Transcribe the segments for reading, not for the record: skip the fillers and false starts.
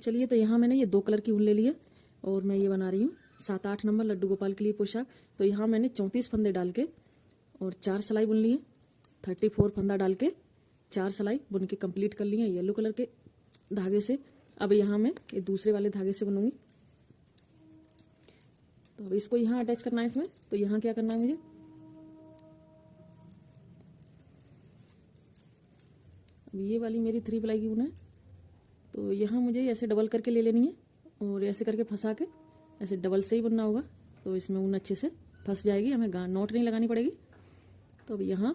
चलिए, तो यहाँ मैंने ये 2 कलर की ऊन ले ली है और मैं ये बना रही हूँ 7-8 नंबर लड्डू गोपाल के लिए पोशाक। तो यहाँ मैंने 34 फंदे डाल के और 4 सिलाई बुन ली है। 34 फंदा डाल के 4 सिलाई बुन के कंप्लीट कर ली है येलो कलर के धागे से। अब यहाँ मैं ये दूसरे वाले धागे से बनूंगी। तो अब इसको यहाँ अटैच करना है इसमें। तो यहाँ क्या करना है मुझे, अब ये वाली मेरी 3 प्लाई की ऊन है, तो यहाँ मुझे ऐसे डबल करके ले लेनी है और ऐसे करके फंसा के ऐसे डबल से ही बनना होगा। तो इसमें ऊन अच्छे से फंस जाएगी, हमें नॉट नहीं लगानी पड़ेगी। तो अब यहाँ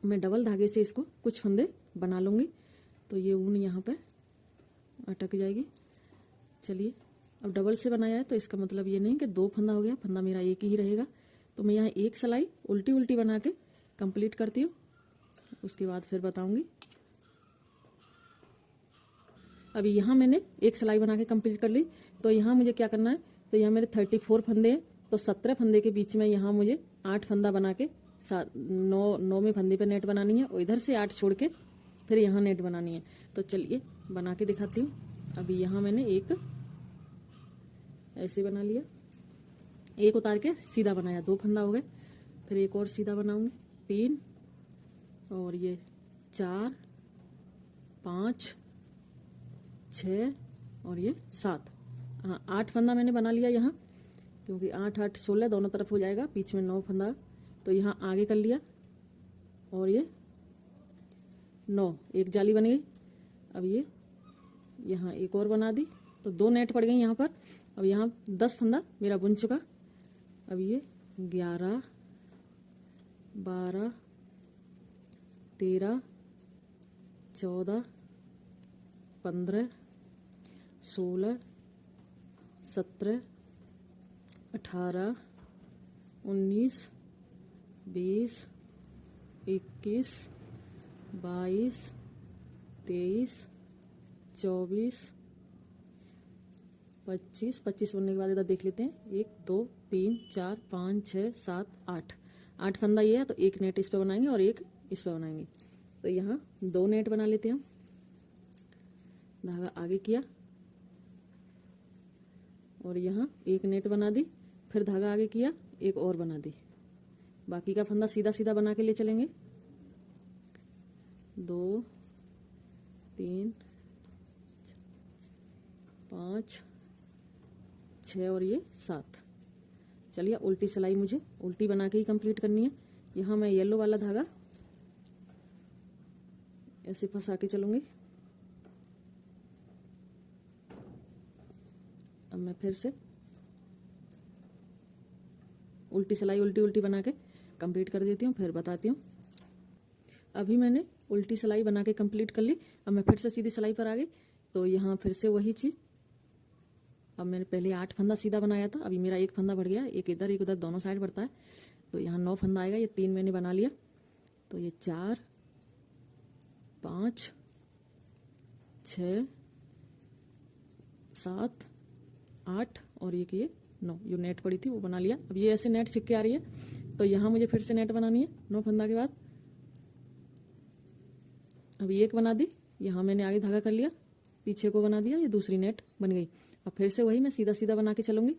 मैं डबल धागे से इसको कुछ फंदे बना लूँगी, तो ये ऊन यहाँ पे अटक जाएगी। चलिए, अब डबल से बनाया है तो इसका मतलब ये नहीं कि 2 फंदा हो गया, फंदा मेरा एक ही रहेगा। तो मैं यहाँ एक सिलाई उल्टी उल्टी बना के कंप्लीट करती हूँ, उसके बाद फिर बताऊँगी। अभी यहाँ मैंने एक सिलाई बना के कंप्लीट कर ली। तो यहाँ मुझे क्या करना है, तो यहाँ मेरे 34 फंदे हैं, तो 17 फंदे के बीच में यहाँ मुझे 8 फंदा बना के 9वें फंदे पे नेट बनानी है और इधर से 8 छोड़ के फिर यहाँ नेट बनानी है। तो चलिए बना के दिखाती हूँ। अभी यहाँ मैंने एक ऐसे बना लिया, एक उतार के सीधा बनाया, 2 फंदा हो गए। फिर एक और सीधा बनाऊंगी, 3 और ये 4, 5, 6 और ये 7। हाँ, 8 फंदा मैंने बना लिया यहाँ, क्योंकि 8 8 16 दोनों तरफ हो जाएगा, बीच में 9 फंदा। तो यहाँ आगे कर लिया और ये 9, एक जाली बन गई। अब ये यहाँ एक और बना दी, तो 2 नेट पड़ गई यहाँ पर। अब यहाँ 10 फंदा मेरा बुन चुका। अब ये 11, 12, 13, 14, 15, 16, 17, 18, 19, 20, 21, 22, 23, 24, 25 बनने के बाद इधर देख लेते हैं, 1 2 3 4 5 6 7 8 फंदा ये है। तो एक नेट इस पे बनाएंगे और एक इस पे बनाएंगे। तो यहाँ 2 नेट बना लेते हैं हम। धागा आगे किया और यहाँ एक नेट बना दी, फिर धागा आगे किया, एक और बना दी। बाकी का फंदा सीधा सीधा बना के ले चलेंगे। 2 3 5 6 और ये 7। चलिए, उल्टी सिलाई मुझे उल्टी बना के ही कंप्लीट करनी है। यहाँ मैं येलो वाला धागा ऐसे फंसा के चलूंगी। अब मैं फिर से उल्टी सिलाई उल्टी उल्टी बना के कंप्लीट कर देती हूँ, फिर बताती हूँ। अभी मैंने उल्टी सिलाई बना के कंप्लीट कर ली। अब मैं फिर से सीधी सिलाई पर आ गई। तो यहाँ फिर से वही चीज़, अब मैंने पहले 8 फंदा सीधा बनाया था, अभी मेरा एक फंदा बढ़ गया, एक इधर एक उधर दोनों साइड बढ़ता है। तो यहाँ 9 फंदा आएगा, ये 3 मैंने बना लिया। तो ये 4 5 6 7 8 और ये 9 जो नेट पड़ी थी वो बना लिया। अब ये ऐसे नेट छिक्के आ रही है, तो यहाँ मुझे फिर से नेट बनानी है 9 फंदा के बाद। अभी एक बना दी, यहाँ मैंने आगे धागा कर लिया, पीछे को बना दिया, ये दूसरी नेट बन गई। अब फिर से वही मैं सीधा सीधा बना के चलूंगी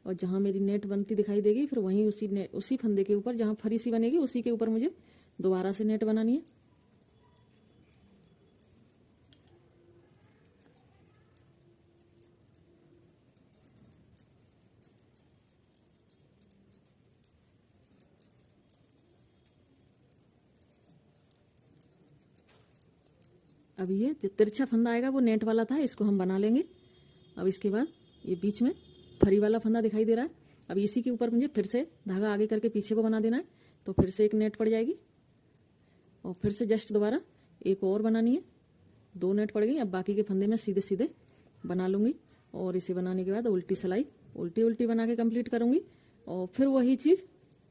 और जहाँ मेरी नेट बनती दिखाई देगी फिर वहीं उसी फंदे के ऊपर जहाँ फरी सी बनेगी उसी के ऊपर मुझे दोबारा से नेट बनानी है। अब ये जो तिरछा फंदा आएगा वो नेट वाला था, इसको हम बना लेंगे। अब इसके बाद ये बीच में फरी वाला फंदा दिखाई दे रहा है, अब इसी के ऊपर मुझे फिर से धागा आगे करके पीछे को बना देना है। तो फिर से एक नेट पड़ जाएगी और फिर से जस्ट दोबारा एक और बनानी है, 2 नेट पड़ गई। अब बाकी के फंदे में सीधे सीधे बना लूँगी और इसे बनाने के बाद उल्टी सिलाई उल्टी उल्टी बना के कंप्लीट करूँगी और फिर वही चीज़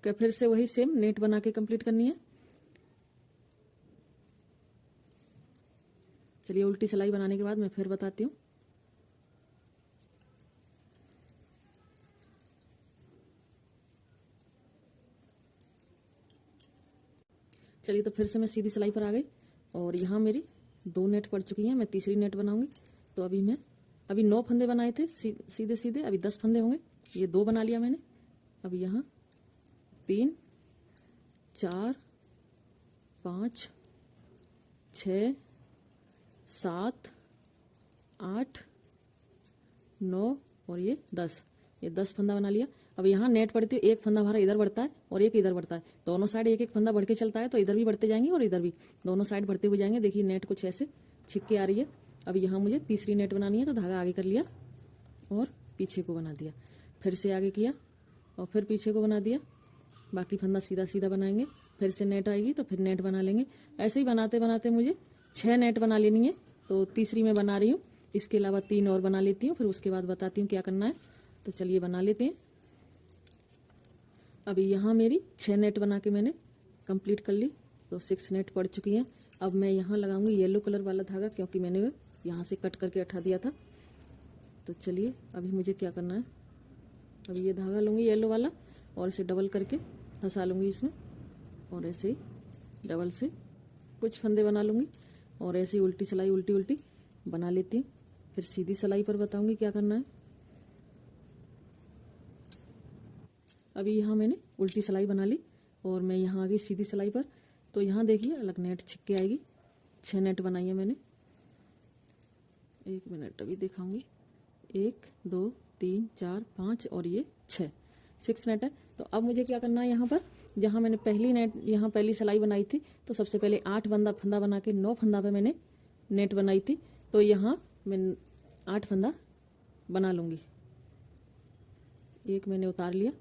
फिर से वही सेम नेट बना के कंप्लीट करनी है। चलिए, उल्टी सिलाई बनाने के बाद मैं फिर बताती हूँ। चलिए, तो फिर से मैं सीधी सिलाई पर आ गई और यहाँ मेरी 2 नेट पड़ चुकी हैं, मैं तीसरी नेट बनाऊंगी। तो अभी 9 फंदे बनाए थे सीधे सीधे, अभी 10 फंदे होंगे। ये 2 बना लिया मैंने। अब यहाँ 3 4 5 6 7 8 9 और ये 10, ये 10 फंदा बना लिया। अब यहाँ नेट पड़ती है, एक फंदा हमारा इधर बढ़ता है और एक इधर बढ़ता है, दोनों साइड एक एक फंदा बढ़ के चलता है, तो इधर भी बढ़ते जाएंगे और इधर भी, दोनों साइड बढ़ते हुए जाएंगे। देखिए नेट कुछ ऐसे छिक के आ रही है। अब यहाँ मुझे तीसरी नेट बनानी है, तो धागा आगे कर लिया और पीछे को बना दिया, फिर से आगे किया और फिर पीछे को बना दिया। बाकी फंदा सीधा सीधा बनाएंगे, फिर से नेट आएगी तो फिर नेट बना लेंगे। ऐसे ही बनाते बनाते मुझे 6 नेट बना लेनी है, तो तीसरी में बना रही हूँ। इसके अलावा 3 और बना लेती हूँ, फिर उसके बाद बताती हूँ क्या करना है। तो चलिए बना लेते हैं। अभी यहाँ मेरी 6 नेट बना के मैंने कंप्लीट कर ली, तो 6 नेट पड़ चुकी हैं। अब मैं यहाँ लगाऊंगी येलो कलर वाला धागा, क्योंकि मैंने यहाँ से कट करके हटा दिया था। तो चलिए अभी मुझे क्या करना है, अभी ये धागा लूँगी येलो वाला और इसे डबल करके फंसा लूँगी इसमें, और ऐसे ही डबल से कुछ फंदे बना लूँगी और ऐसे ही उल्टी सिलाई उल्टी उल्टी बना लेती हूँ। फिर सीधी सिलाई पर बताऊँगी क्या करना है। अभी यहाँ मैंने उल्टी सिलाई बना ली और मैं यहाँ आ गई सीधी सिलाई पर। तो यहाँ देखिए अलग नेट छिक के आएगी। 6 नेट बनाई है मैंने, 1 मिनट अभी दिखाऊंगी। 1 2 3 4 5 और ये 6 नेट है। तो अब मुझे क्या करना है, यहाँ पर जहाँ मैंने पहली सिलाई बनाई थी, तो सबसे पहले 8 फंदा बना के 9 फंदा पे मैंने नेट बनाई थी, तो यहाँ मैं 8 फंदा बना लूँगी। एक मैंने उतार लिया।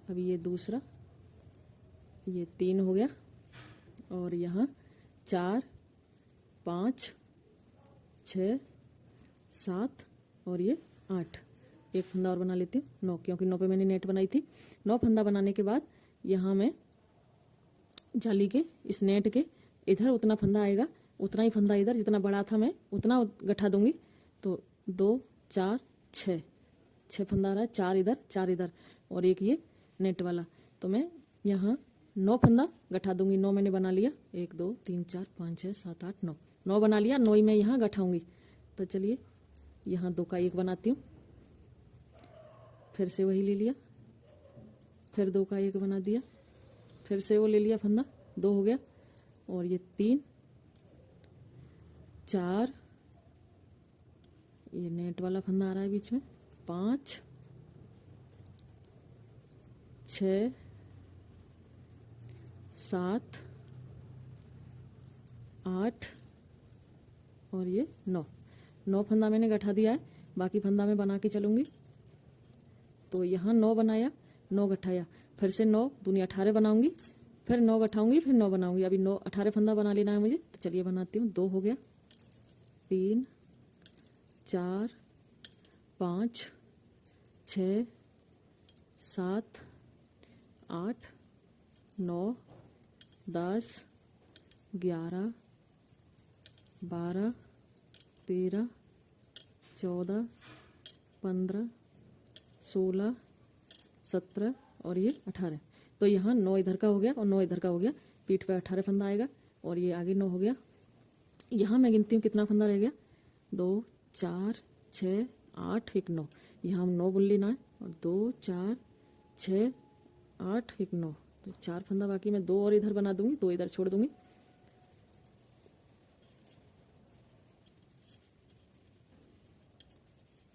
अभी ये दूसरा, ये 3 हो गया और यहाँ 4 5 6 7 और ये 8, एक फंदा और बना लेती हूँ 9, क्योंकि 9 पे मैंने नेट बनाई थी। 9 फंदा बनाने के बाद यहाँ मैं जाली के इस नेट के इधर उतना फंदा आएगा, उतना ही फंदा इधर, जितना बड़ा था मैं उतना गठा दूंगी। तो 2 4 6 फंदा आ रहा है, 4 इधर 4 इधर और एक ये नेट वाला। तो मैं यहाँ 9 फंदा गठा दूंगी। 9 मैंने बना लिया, 1 2 3 4 5 6 7 8 9 बना लिया। 9 ही मैं यहाँ गठाऊंगी। तो चलिए यहाँ 2 का 1 बनाती हूँ, फिर से वही ले लिया, फिर 2 का 1 बना दिया, फिर से वो ले लिया फंदा, 2 हो गया और ये 3 4, ये नेट वाला फंदा आ रहा है बीच में, 5 6 7 8 और ये 9 फंदा मैंने गठा दिया है। बाकी फंदा मैं बना के चलूंगी। तो यहाँ 9 बनाया, 9 गठाया, फिर से 9 दूनी 18 बनाऊंगी, फिर 9 गठाऊंगी, फिर 9 बनाऊंगी। अभी 9 18 फंदा बना लेना है मुझे। तो चलिए बनाती हूँ। 2 हो गया, 3 4 5 6 7 8 9 10 11 12 13 14 15 16 17 और ये 18। तो यहाँ 9 इधर का हो गया और 9 इधर का हो गया। पीठ पे 18 फंदा आएगा और ये आगे 9 हो गया। यहाँ मैं गिनती हूँ कितना फंदा रह गया, 2 4 6 8 1 9। यहाँ हम 9 बुन लेना है और 2 4 6 8 1 9। तो 4 फंदा बाकी, मैं 2 और इधर बना दूंगी, 2 इधर छोड़ दूंगी।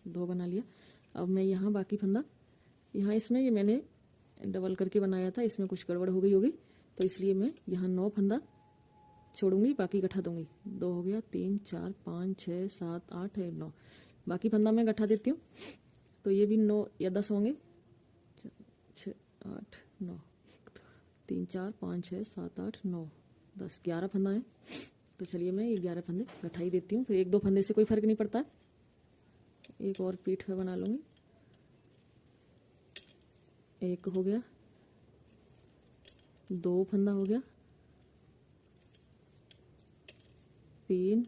दो बना लिया। अब मैं यहाँ बाकी फंदा, यहाँ इसमें ये मैंने डबल करके बनाया था, इसमें कुछ गड़बड़ हो गई होगी, तो इसलिए मैं यहाँ 9 फंदा छोड़ूंगी, बाकी गठा दूंगी। 2 हो गया, 3 4 5 6 7 8 9। बाकी फंदा मैं गठा देती हूँ। तो ये भी 9 या 10 होंगे, 6 8 9 3 4 5 6 7 8 9 10 11 फंदा है। तो चलिए मैं ये 11 फंदे गठाई देती हूँ। फिर 1 2 फंदे से कोई फर्क नहीं पड़ता। एक और पीठ पे बना लूंगी। 1 हो गया, 2 फंदा हो गया, 3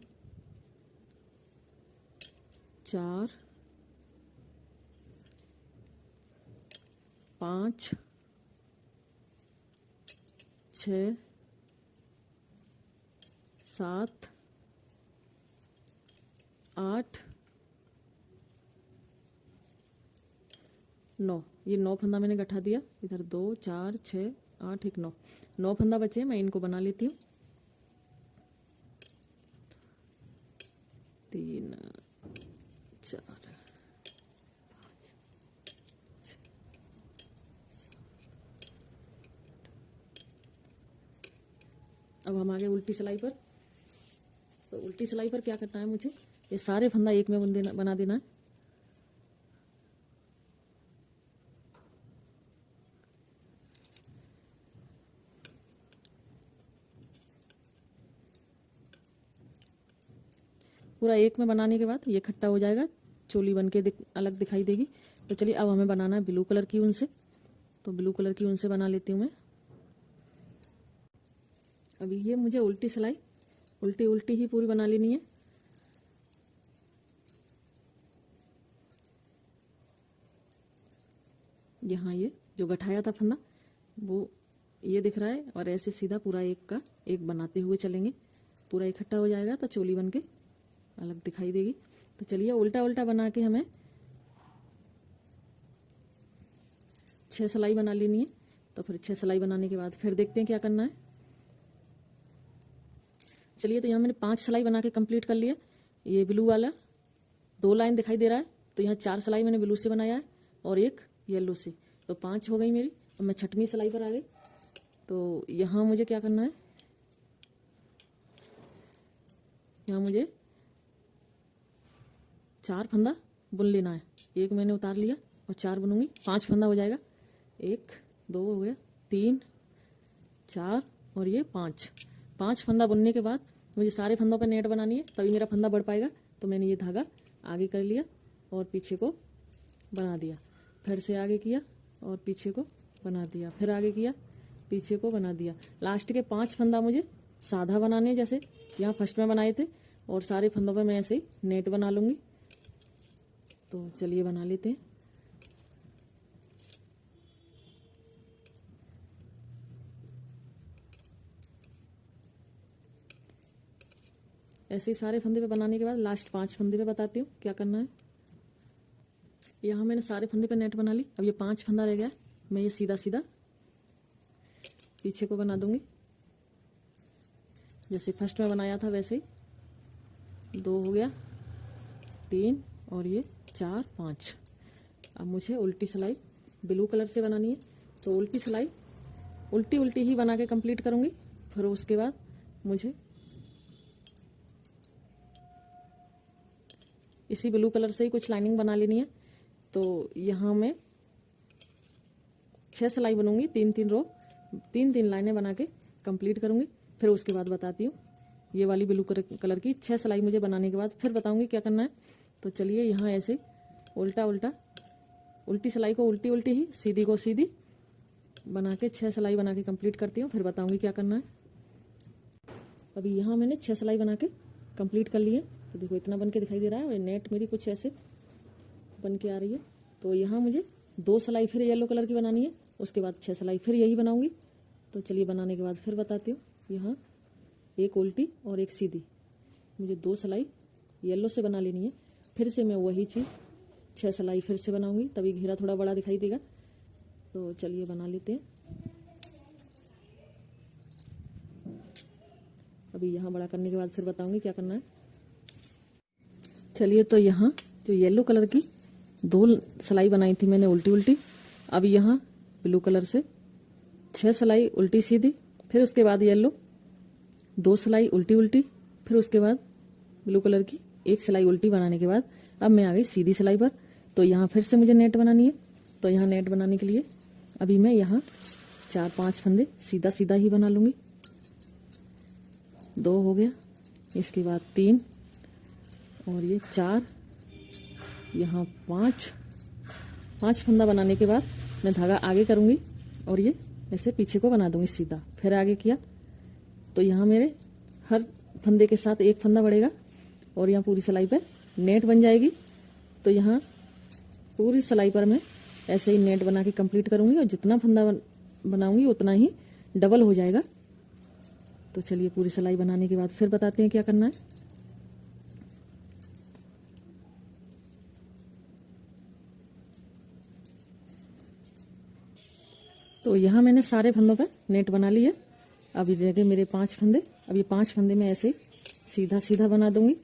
4 5 6 7 8 9, ये 9 फंदा मैंने गठा दिया। इधर 2 4 6 8 1 9, 9 फंदा बचे। मैं इनको बना लेती हूँ। 3 4 अब हम आगे उल्टी सिलाई पर। तो उल्टी सिलाई पर क्या करना है मुझे, ये सारे फंदा एक में बना देना है। पूरा एक में बनाने के बाद ये इकट्ठा हो जाएगा, चोली बन के अलग दिखाई देगी। तो चलिए अब हमें बनाना है ब्लू कलर की ऊन से। तो ब्लू कलर की ऊन से बना लेती हूँ मैं। अभी ये मुझे उल्टी सिलाई उल्टी उल्टी ही पूरी बना लेनी है। यहाँ ये जो गठाया था फंदा वो ये दिख रहा है, और ऐसे सीधा पूरा एक का एक बनाते हुए चलेंगे। पूरा इकट्ठा हो जाएगा तो चोली बन के अलग दिखाई देगी। तो चलिए उल्टा उल्टा बना के हमें 6 सिलाई बना लेनी है। तो फिर 6 सिलाई बनाने के बाद फिर देखते हैं क्या करना है। चलिए तो यहाँ मैंने 5 सिलाई बना के कंप्लीट कर लिया। ये ब्लू वाला 2 लाइन दिखाई दे रहा है, तो यहाँ 4 सिलाई मैंने ब्लू से बनाया है और एक येलो से, तो 5 हो गई मेरी। और मैं 6वीं सिलाई पर आ गई। तो यहाँ मुझे क्या करना है, यहाँ मुझे 4 फंदा बुन लेना है। एक मैंने उतार लिया और 4 बुनूंगी, 5 फंदा हो जाएगा। 1 2 हो गया, 3 4 और ये 5 फंदा बुनने के बाद मुझे सारे फंदों पर नेट बनानी है, तभी मेरा फंदा बढ़ पाएगा। तो मैंने ये धागा आगे कर लिया और पीछे को बना दिया, फिर से आगे किया और पीछे को बना दिया, फिर आगे किया पीछे को बना दिया। लास्ट के 5 फंदा मुझे साधा बनाने हैं, जैसे यहाँ फर्स्ट में बनाए थे, और सारे फंदों पे मैं ऐसे ही नेट बना लूँगी। तो चलिए बना लेते हैं। ऐसे ही सारे फंदे पे बनाने के बाद लास्ट 5 फंदे पे बताती हूँ क्या करना है। यहाँ मैंने सारे फंदे पे नेट बना ली। अब ये 5 फंदा रह गया, मैं ये सीधा सीधा पीछे को बना दूंगी, जैसे फर्स्ट में बनाया था वैसे ही। 2 हो गया, 3 और ये 4 5। अब मुझे उल्टी सिलाई ब्लू कलर से बनानी है। तो उल्टी सिलाई उल्टी उल्टी ही बना के कंप्लीट करूँगी। फिर उसके बाद मुझे इसी ब्लू कलर से ही कुछ लाइनिंग बना लेनी है। तो यहाँ मैं 6 सिलाई बनूंगी, 3-3 रो, 3-3 लाइनें बना के कंप्लीट करूंगी। फिर उसके बाद बताती हूँ ये वाली ब्लू कलर की 6 सिलाई मुझे बनाने के बाद फिर बताऊंगी क्या करना है। तो चलिए यहाँ ऐसे उल्टा उल्टा उल्टी सिलाई को उल्टी उल्टी ही, सीधी को सीधी बना के 6 सिलाई बना के कंप्लीट करती हूँ, फिर बताऊंगी क्या करना है। अभी यहाँ मैंने 6 सिलाई बना के कंप्लीट कर ली है। तो देखो इतना बन के दिखाई दे रहा है, और नेट मेरी कुछ ऐसे बन के आ रही है। तो यहाँ मुझे 2 सिलाई फिर येलो कलर की बनानी है, उसके बाद 6 सिलाई फिर यही बनाऊंगी। तो चलिए बनाने के बाद फिर बताती हूँ। यहाँ एक उल्टी और एक सीधी, मुझे 2 सिलाई येलो से बना लेनी है। फिर से मैं वही चीज़ 6 सिलाई फिर से बनाऊंगी, तभी घेरा थोड़ा बड़ा दिखाई देगा। तो चलिए बना लेते हैं। अभी यहाँ बड़ा करने के बाद फिर बताऊंगी क्या करना है। चलिए तो यहाँ जो येलो कलर की 2 सिलाई बनाई थी मैंने उल्टी उल्टी, अब यहाँ ब्लू कलर से 6 सिलाई उल्टी सीधी, फिर उसके बाद येलो 2 सिलाई उल्टी उल्टी, फिर उसके बाद ब्लू कलर की 1 सिलाई उल्टी बनाने के बाद अब मैं आ गई सीधी सिलाई पर। तो यहाँ फिर से मुझे नेट बनानी है। तो यहाँ नेट बनाने के लिए अभी मैं यहाँ 4-5 फंदे सीधा सीधा ही बना लूँगी। 2 हो गया, इसके बाद 3 और ये 4, यहाँ 5 फंदा बनाने के बाद मैं धागा आगे करूँगी और ये ऐसे पीछे को बना दूँगी सीधा, फिर आगे किया। तो यहाँ मेरे हर फंदे के साथ एक फंदा बढ़ेगा और यहाँ पूरी सिलाई पर नेट बन जाएगी। तो यहाँ पूरी सिलाई पर मैं ऐसे ही नेट बना के कंप्लीट करूँगी, और जितना फंदा बनाऊँगी उतना ही डबल हो जाएगा। तो चलिए पूरी सिलाई बनाने के बाद फिर बताते हैं क्या करना है। तो यहाँ मैंने सारे फंदों पे नेट बना लिए। अब ये रह गए मेरे 5 फंदे। अब ये 5 फंदे मैं ऐसे सीधा सीधा बना दूंगी।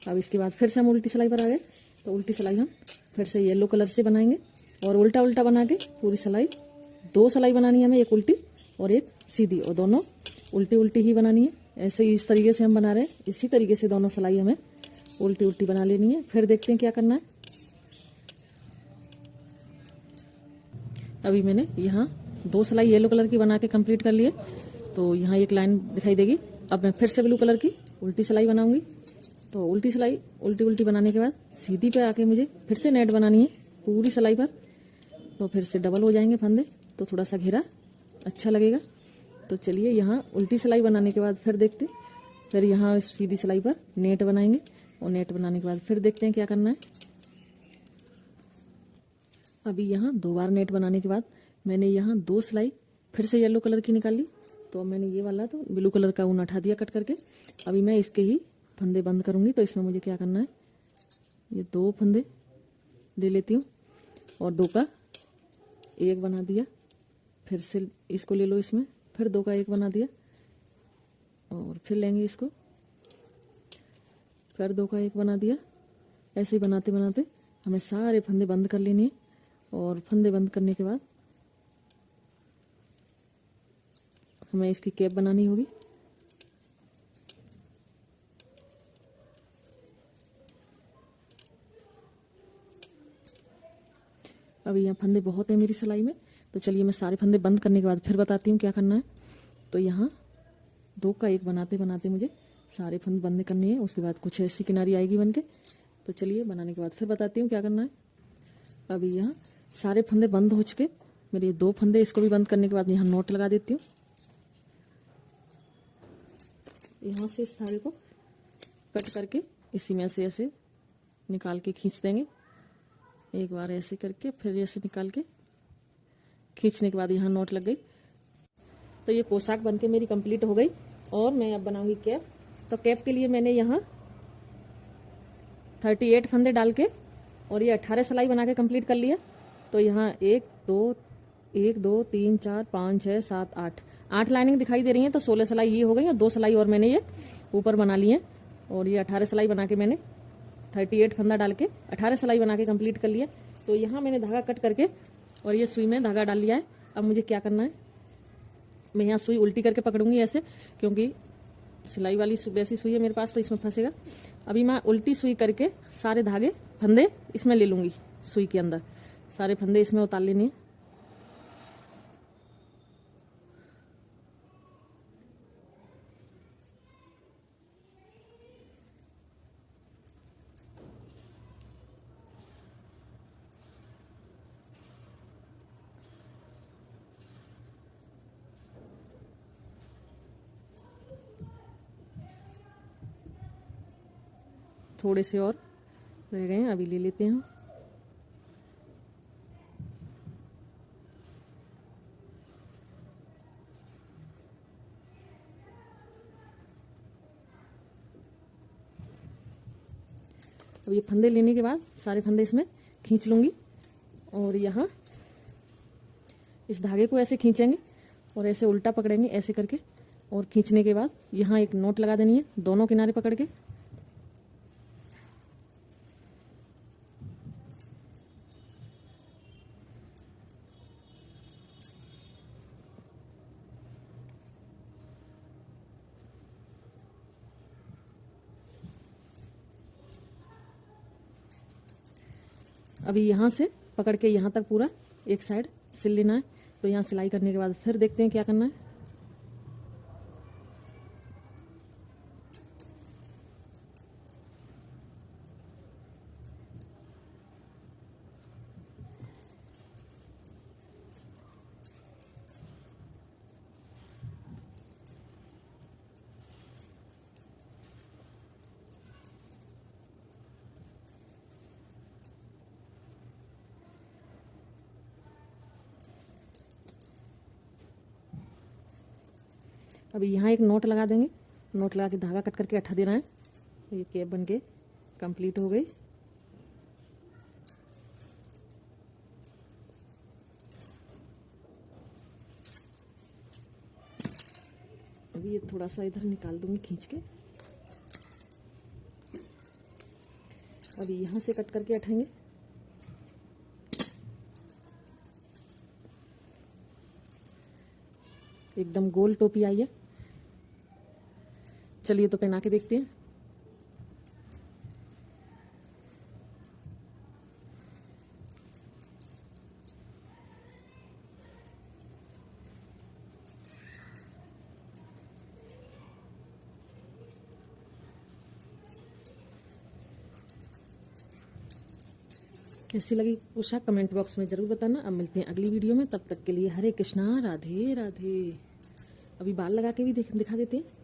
अब इसके बाद फिर से हम उल्टी सिलाई पर आ गए। तो उल्टी सिलाई हम फिर से येलो कलर से बनाएंगे और उल्टा उल्टा बना के पूरी सिलाई 2 सिलाई बनानी है हमें, एक उल्टी और एक सीधी, और दोनों उल्टी उल्टी ही बनानी है। ऐसे ही इस तरीके से हम बना रहे हैं, इसी तरीके से दोनों सिलाई हमें उल्टी उल्टी बना लेनी है। फिर देखते हैं क्या करना है। अभी मैंने यहाँ 2 सिलाई येलो कलर की बना के कंप्लीट कर लिए। तो यहाँ एक लाइन दिखाई देगी। अब मैं फिर से ब्लू कलर की उल्टी सिलाई बनाऊंगी। तो उल्टी सिलाई उल्टी उल्टी बनाने के बाद सीधी पे आके मुझे फिर से नेट बनानी है पूरी सिलाई पर। तो फिर से डबल हो जाएंगे फंदे, तो थोड़ा सा घेरा अच्छा लगेगा। तो चलिए यहाँ उल्टी सिलाई बनाने के बाद फिर देखते, फिर यहाँ सीधी सिलाई पर नेट बनाएंगे और नेट बनाने के बाद फिर देखते हैं क्या करना है। अभी यहाँ 2 बार नेट बनाने के बाद मैंने यहाँ 2 सिलाई फिर से येलो कलर की निकाल ली। तो अब मैंने ये वाला तो ब्लू कलर का ऊन हटा दिया कट करके। अभी मैं इसके ही फंदे बंद करूंगी। तो इसमें मुझे क्या करना है, ये 2 फंदे ले लेती हूँ और 2 का 1 बना दिया। फिर से इसको ले लो, इसमें फिर 2 का 1 बना दिया और फिर लेंगे इसको, फिर 2 का 1 बना दिया। ऐसे ही बनाते बनाते हमें सारे फंदे बंद कर लेने हैं। और फंदे बंद करने के बाद हमें इसकी कैप बनानी होगी। अभी यहाँ फंदे बहुत है मेरी सिलाई में। तो चलिए मैं सारे फंदे बंद करने के बाद फिर बताती हूँ क्या करना है। तो यहाँ 2 का 1 बनाते बनाते मुझे सारे फंदे बंद करने हैं। उसके बाद कुछ ऐसी किनारी आएगी बन के। तो चलिए बनाने के बाद फिर बताती हूँ क्या करना है। अभी यहाँ सारे फंदे बंद हो चुके मेरे 2 फंदे। इसको भी बंद करने के बाद यहाँ नोट लगा देती हूँ। यहाँ से इस धागे को कट करके इसी में से ऐसे निकाल के खींच देंगे। एक बार ऐसे करके फिर ऐसे निकाल के खींचने के बाद यहाँ नोट लग गई। तो ये पोशाक बनके मेरी कंप्लीट हो गई। और मैं अब बनाऊंगी कैप। तो कैप के लिए मैंने यहाँ 38 फंदे डाल के और ये 18 सिलाई बना के कंप्लीट कर लिया। तो यहाँ 1 2 3 4 5 6 7 8 लाइनिंग दिखाई दे रही है। तो 16 सिलाई ये हो गई और 2 सिलाई और मैंने ये ऊपर बना ली है। और ये 18 सिलाई बना के मैंने 38 फंदा डाल के 18 सिलाई बना के कंप्लीट कर लिया। तो यहाँ मैंने धागा कट करके और ये सुई में धागा डाल लिया है। अब मुझे क्या करना है, मैं यहाँ सुई उल्टी करके पकड़ूंगी ऐसे, क्योंकि सिलाई वाली वैसी सुई है मेरे पास तो इसमें फंसेगा। अभी मैं उल्टी सुई करके सारे धागे फंदे इसमें ले लूंगी। सुई के अंदर सारे फंदे इसमें उतार लेने हैं। थोड़े से और रह गए हैं, अभी ले लेते हैं। अब ये फंदे लेने के बाद सारे फंदे इसमें खींच लूंगी और यहाँ इस धागे को ऐसे खींचेंगे और ऐसे उल्टा पकड़ेंगे ऐसे करके। और खींचने के बाद यहाँ एक नोट लगा देनी है दोनों किनारे पकड़ के। अभी यहाँ से पकड़ के यहाँ तक पूरा एक साइड सिल लेना है। तो यहाँ सिलाई करने के बाद फिर देखते हैं क्या करना है। अभी यहाँ एक नोट लगा देंगे। नोट लगा के धागा कट करके अट्ठा देना है। ये कैप बन के कंप्लीट हो गई। अभी ये थोड़ा सा इधर निकाल दूंगी खींच के। अभी यहाँ से कट करके अठाएंगे। एकदम गोल टोपी आई है। चलिए तो पहना के देखते हैं। कैसी लगी पोशाक कमेंट बॉक्स में जरूर बताना। अब मिलते हैं अगली वीडियो में, तब तक के लिए हरे कृष्णा, राधे राधे। अभी बाल लगा के भी दिखा देते हैं।